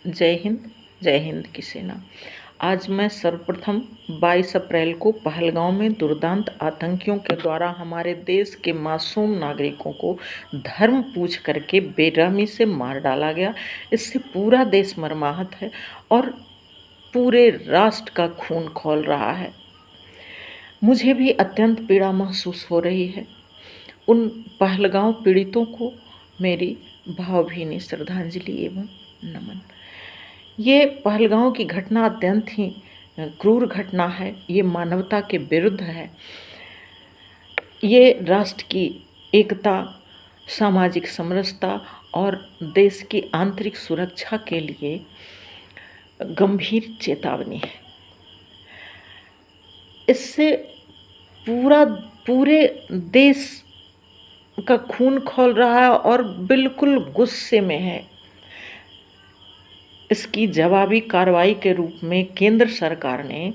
जय हिंद, जय हिंद की सेना। आज मैं सर्वप्रथम 22 अप्रैल को पहलगांव में दुर्दांत आतंकियों के द्वारा हमारे देश के मासूम नागरिकों को धर्म पूछ करके बेरहमी से मार डाला गया। इससे पूरा देश मर्माहत है और पूरे राष्ट्र का खून खौल रहा है। मुझे भी अत्यंत पीड़ा महसूस हो रही है। उन पहलगांव पीड़ितों को मेरी भावभीनी श्रद्धांजलि एवं नमन। ये पहलगांव की घटना अत्यंत ही क्रूर घटना है। ये मानवता के विरुद्ध है। ये राष्ट्र की एकता, सामाजिक समरसता और देश की आंतरिक सुरक्षा के लिए गंभीर चेतावनी है। इससे पूरे देश का खून खौल रहा है और बिल्कुल गुस्से में है। इसकी जवाबी कार्रवाई के रूप में केंद्र सरकार ने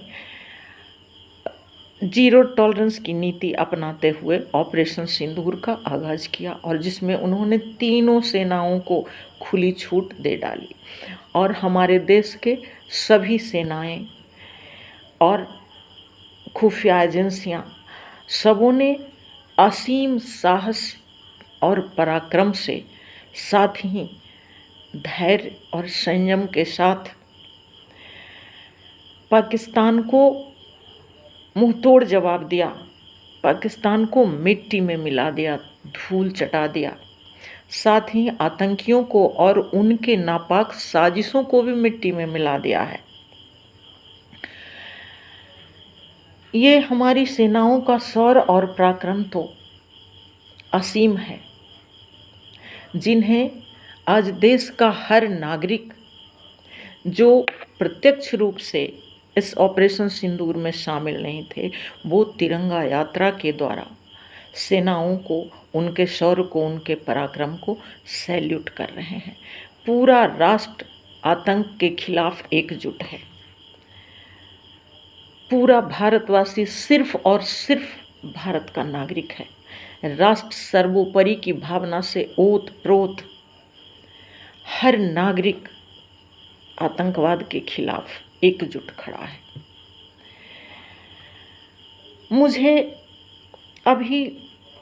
जीरो टॉलरेंस की नीति अपनाते हुए ऑपरेशन सिंदूर का आगाज किया और जिसमें उन्होंने तीनों सेनाओं को खुली छूट दे डाली और हमारे देश के सभी सेनाएं और खुफिया एजेंसियां सबों ने असीम साहस और पराक्रम से, साथ ही धैर्य और संयम के साथ पाकिस्तान को मुंहतोड़ जवाब दिया। पाकिस्तान को मिट्टी में मिला दिया, धूल चटा दिया। साथ ही आतंकियों को और उनके नापाक साजिशों को भी मिट्टी में मिला दिया है। ये हमारी सेनाओं का शौर्य और पराक्रम तो असीम है, जिन्हें आज देश का हर नागरिक जो प्रत्यक्ष रूप से इस ऑपरेशन सिंदूर में शामिल नहीं थे, वो तिरंगा यात्रा के द्वारा सेनाओं को, उनके शौर्य को, उनके पराक्रम को सैल्यूट कर रहे हैं। पूरा राष्ट्र आतंक के खिलाफ एकजुट है। पूरा भारतवासी सिर्फ और सिर्फ भारत का नागरिक है। राष्ट्र सर्वोपरि की भावना से ओत प्रोत हर नागरिक आतंकवाद के खिलाफ एकजुट खड़ा है। मुझे अभी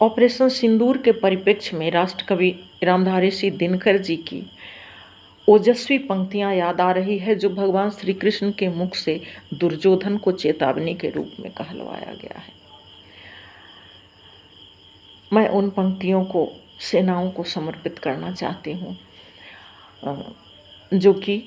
ऑपरेशन सिंदूर के परिप्रेक्ष्य में राष्ट्रकवि रामधारी सिंह दिनकर जी की ओजस्वी पंक्तियां याद आ रही है, जो भगवान श्री कृष्ण के मुख से दुर्योधन को चेतावनी के रूप में कहलवाया गया है। मैं उन पंक्तियों को सेनाओं को समर्पित करना चाहती हूँ, जो कि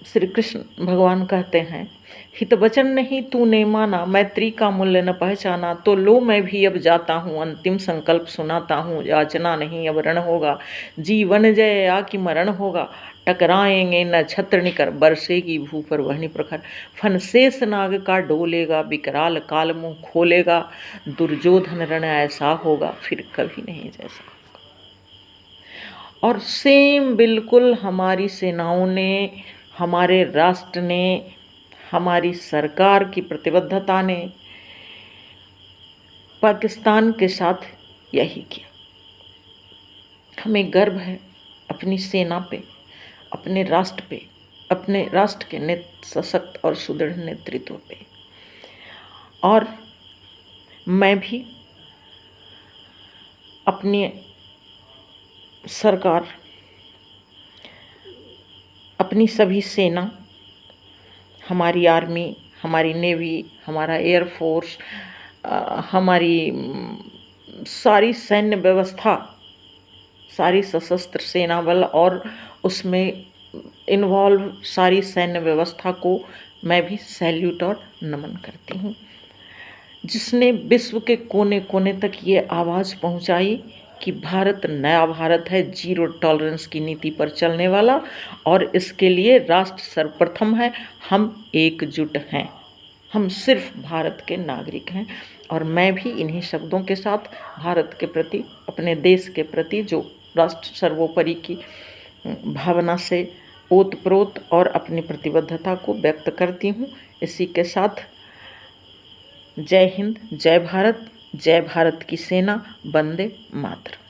श्री कृष्ण भगवान कहते हैं, हित वचन नहीं तूने माना, मैत्री का मूल्य न पहचाना, तो लो मैं भी अब जाता हूँ, अंतिम संकल्प सुनाता हूँ, याचना नहीं अब रण होगा, जीवन जय या कि मरण होगा, टकराएंगे न छत्र निकर, बरसेगी भू पर वहनी प्रखर, फन शेष नाग का डोलेगा, विकराल काल मुँह खोलेगा, दुर्योधन रण ऐसा होगा फिर कभी नहीं जैसा। और सेम बिल्कुल हमारी सेनाओं ने, हमारे राष्ट्र ने, हमारी सरकार की प्रतिबद्धता ने पाकिस्तान के साथ यही किया। हमें गर्व है अपनी सेना पे, अपने राष्ट्र पे, अपने राष्ट्र के सशक्त और सुदृढ़ नेतृत्व पे। और मैं भी अपनी सरकार, अपनी सभी सेना, हमारी आर्मी, हमारी नेवी, हमारा एयरफोर्स, हमारी सारी सैन्य व्यवस्था, सारी सशस्त्र सेना बल और उसमें इन्वॉल्व सारी सैन्य व्यवस्था को मैं भी सैल्यूट और नमन करती हूँ, जिसने विश्व के कोने कोने तक ये आवाज़ पहुँचाई कि भारत नया भारत है, जीरो टॉलरेंस की नीति पर चलने वाला, और इसके लिए राष्ट्र सर्वप्रथम है। हम एकजुट हैं, हम सिर्फ भारत के नागरिक हैं। और मैं भी इन्हीं शब्दों के साथ भारत के प्रति, अपने देश के प्रति, जो राष्ट्र सर्वोपरि की भावना से ओतप्रोत और अपनी प्रतिबद्धता को व्यक्त करती हूँ। इसी के साथ जय हिंद, जय भारत की सेना, वंदे मातरम।